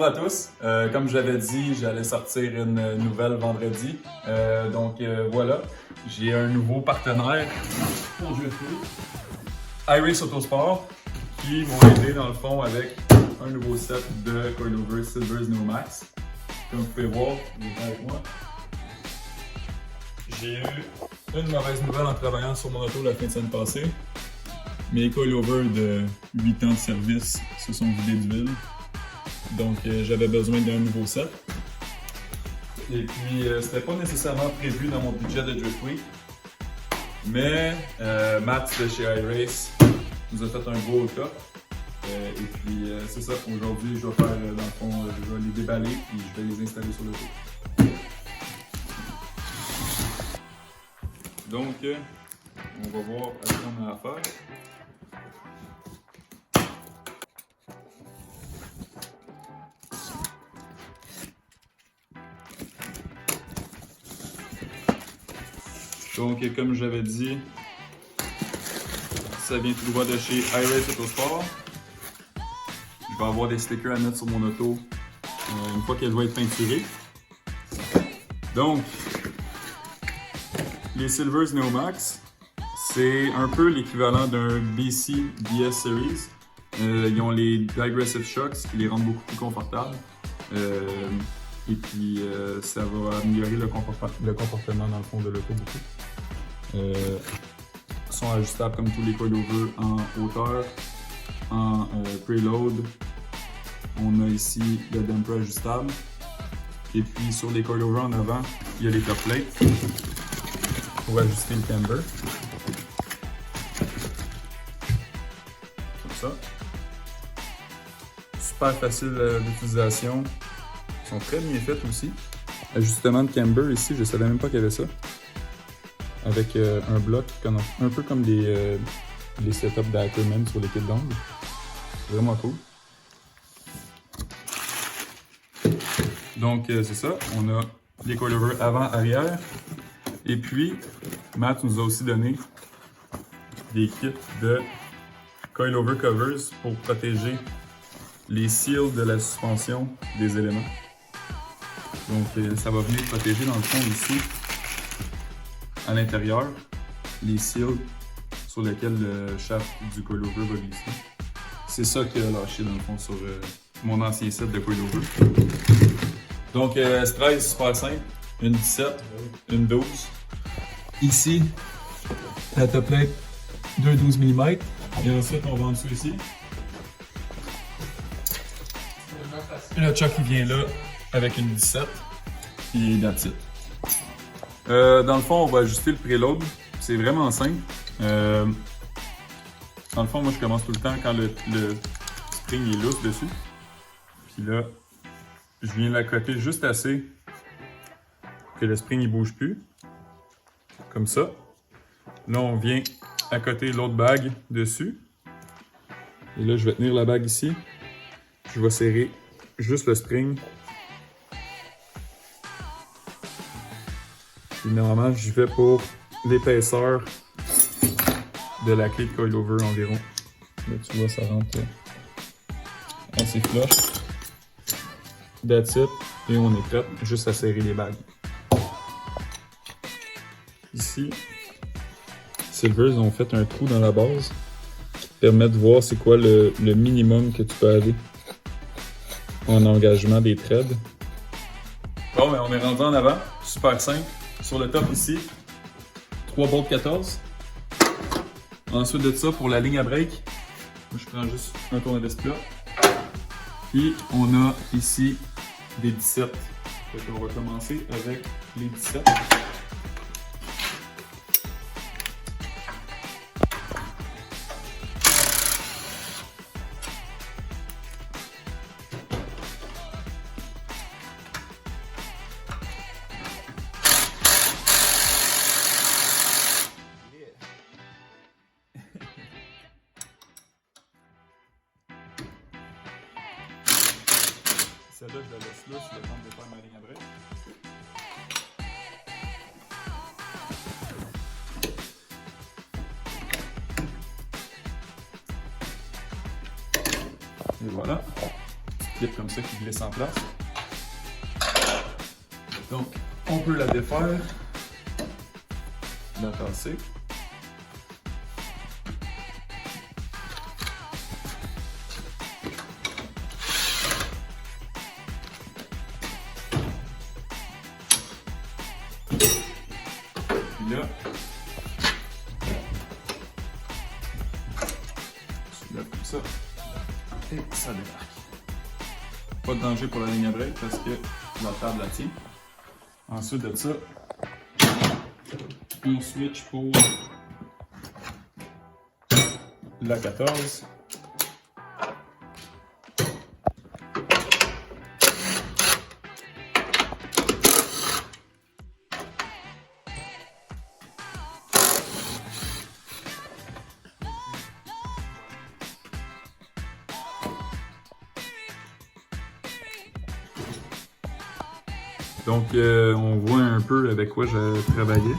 à tous. Comme je l'avais dit, j'allais sortir une nouvelle vendredi. Voilà, j'ai un nouveau partenaire pour jouer iRace Autosport qui m'ont aidé dans le fond avec un nouveau set de coilover Silver's Neomax. Comme vous pouvez voir, vous êtes avec moi. J'ai eu une mauvaise nouvelle en travaillant sur mon auto la fin de semaine passée. Mes coilovers de 8 ans de service se sont vidés d'huile. Donc j'avais besoin d'un nouveau set. Et puis c'était pas nécessairement prévu dans mon budget de Drift Week. Mais Matt de chez iRace nous a fait un gros hook-up. C'est ça, aujourd'hui je vais faire dans le fond, je vais les déballer et je vais les installer sur l'auto. Donc on va voir à ce qu'on a à faire. Donc, comme j'avais dit, ça vient tout droit de chez iRace Autosport. Je vais avoir des stickers à mettre sur mon auto une fois qu'elle va être peinturée. Donc, les Silver's Neomax, c'est un peu l'équivalent d'un BC DS Series. Ils ont les Digressive Shocks qui les rendent beaucoup plus confortables. Ça va améliorer le comportement dans le fond de l'auto beaucoup. Sont ajustables comme tous les coilovers en hauteur, en preload. On a ici le damper ajustable. Et puis sur les coilovers en avant, il y a les top plates pour ajuster le camber. Comme ça. Super facile d'utilisation. Ils sont très bien faits aussi. Ajustement de camber ici, je ne savais même pas qu'il y avait ça. Avec un bloc, un peu comme les setups d'Ackerman sur les kits d'angle. Vraiment cool. Donc c'est ça, on a les coilovers avant-arrière. Et puis, Matt nous a aussi donné des kits de coilover covers pour protéger les seals de la suspension des éléments. Donc ça va venir protéger dans le fond ici, à l'intérieur, les seals sur lesquels le shaft du coilover va glisser. C'est ça qui a lâché dans le fond sur mon ancien set de coilover. Donc S13, super simple, une 17, une 12. Ici, la top plate, 2 12 mm. Et ensuite, on va en dessous ici. Le choc qui vient là avec une 17 et that's it. Dans le fond, on va ajuster le preload. C'est vraiment simple. Dans le fond, moi je commence tout le temps quand le spring est loose dessus. Puis là, je viens l'accoter juste assez que le spring ne bouge plus. Comme ça. Là, on vient accoter l'autre bague dessus. Et là, je vais tenir la bague ici. Je vais serrer juste le spring. Et normalement, je vais pour l'épaisseur de la clé de coilover environ. Là, tu vois, ça rentre assez flush. That's it. Et on est prêt juste à serrer les bagues. Ici, Silver's ont fait un trou dans la base qui te permet de voir c'est quoi le minimum que tu peux aller en engagement des threads. Bon, ben on est rendu en avant. Super simple. Sur le top ici, 3 bolts 14. Ensuite de ça, pour la ligne à break, moi je prends juste un tournevis plat. Puis on a ici des 17. On va commencer avec les 17. Celle-là, je la laisse là, c'est le temps de faire ma ligne à break. Et voilà. clip comme ça qui glisse en place. Donc, on peut la défaire, la tasser. Puis là, tu lèves comme ça et ça débarque. Pas de danger pour la ligne à break parce que la table la tient. Ensuite de ça, on switch pour la 14. Donc, on voit un peu avec quoi je travaillais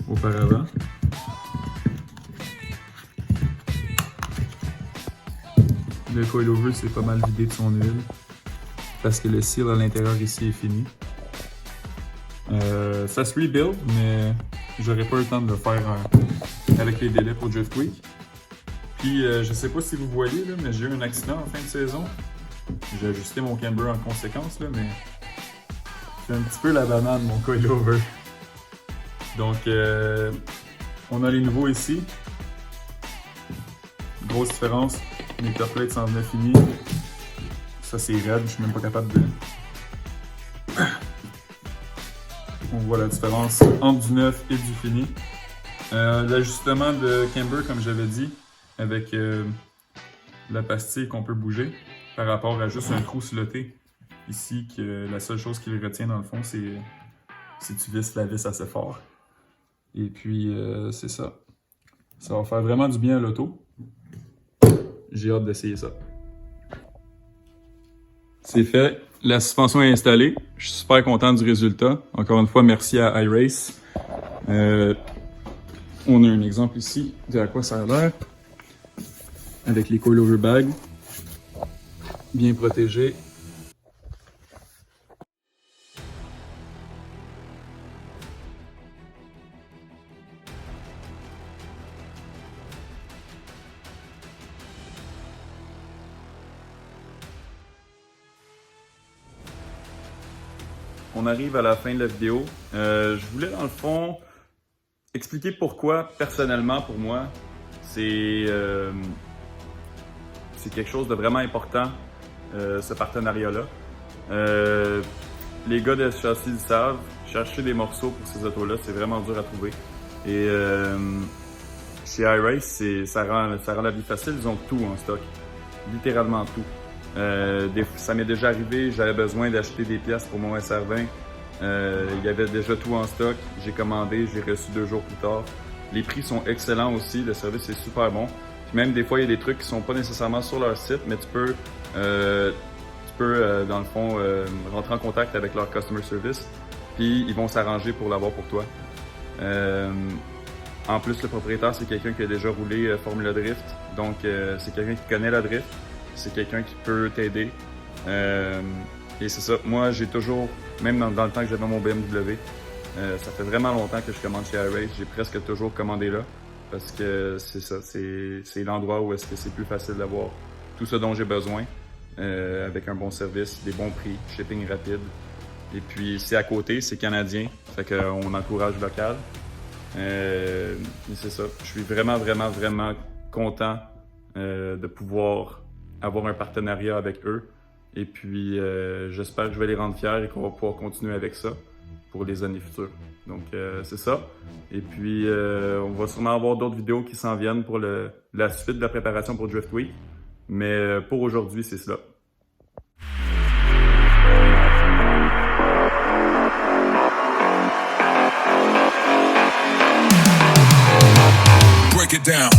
auparavant. Le coilover c'est pas mal vidé de son huile parce que le seal à l'intérieur ici est fini. Ça se rebuild, mais j'aurais pas eu le temps de le faire avec les délais pour Drift Week. Puis, je sais pas si vous voyez, là, mais j'ai eu un accident en fin de saison. J'ai ajusté mon camber en conséquence, là, mais c'est un petit peu la banane, mon coilover. Donc, on a les nouveaux ici. Grosse différence, mes top plates s'en venaient finis. Ça, c'est raide, je suis même pas capable de... On voit la différence entre du neuf et du fini. L'ajustement de camber, comme j'avais dit, avec la pastille qu'on peut bouger, par rapport à juste un trou slotté. Ici, que la seule chose qui le retient dans le fond, c'est si tu visses la vis assez fort. Et puis, c'est ça. Ça va faire vraiment du bien à l'auto. J'ai hâte d'essayer ça. C'est fait. La suspension est installée. Je suis super content du résultat. Encore une fois, merci à iRace. On a un exemple ici de à quoi ça a l'air. Avec les coilover bags. Bien protégés. On arrive à la fin de la vidéo. Je voulais dans le fond expliquer pourquoi, personnellement pour moi, c'est quelque chose de vraiment important, ce partenariat-là. Les gars de châssis le savent, chercher des morceaux pour ces autos-là, c'est vraiment dur à trouver. Et chez iRace, ça rend la vie facile, ils ont tout en stock, littéralement tout. Ça m'est déjà arrivé, j'avais besoin d'acheter des pièces pour mon SR20. Il y avait déjà tout en stock, j'ai commandé, j'ai reçu 2 jours plus tard. Les prix sont excellents aussi, le service est super bon. Puis même des fois, il y a des trucs qui sont pas nécessairement sur leur site, mais tu peux dans le fond, rentrer en contact avec leur customer service, puis ils vont s'arranger pour l'avoir pour toi. En plus, le propriétaire, c'est quelqu'un qui a déjà roulé Formula Drift, donc c'est quelqu'un qui connaît la drift. C'est quelqu'un qui peut t'aider. Et c'est ça. Moi, j'ai toujours, même dans le temps que j'avais mon BMW, ça fait vraiment longtemps que je commande chez iRace. J'ai presque toujours commandé là. Parce que c'est ça. C'est l'endroit où est-ce que c'est plus facile d'avoir tout ce dont j'ai besoin. Avec un bon service, des bons prix, shipping rapide. Et puis, c'est à côté, c'est canadien. Fait qu'on encourage local. Et c'est ça. Je suis vraiment, vraiment, vraiment content de pouvoir avoir un partenariat avec eux. Et puis, j'espère que je vais les rendre fiers et qu'on va pouvoir continuer avec ça pour les années futures. Donc, c'est ça. Et puis, on va sûrement avoir d'autres vidéos qui s'en viennent pour la suite de la préparation pour Drift Week. Mais pour aujourd'hui, c'est cela. Break it down.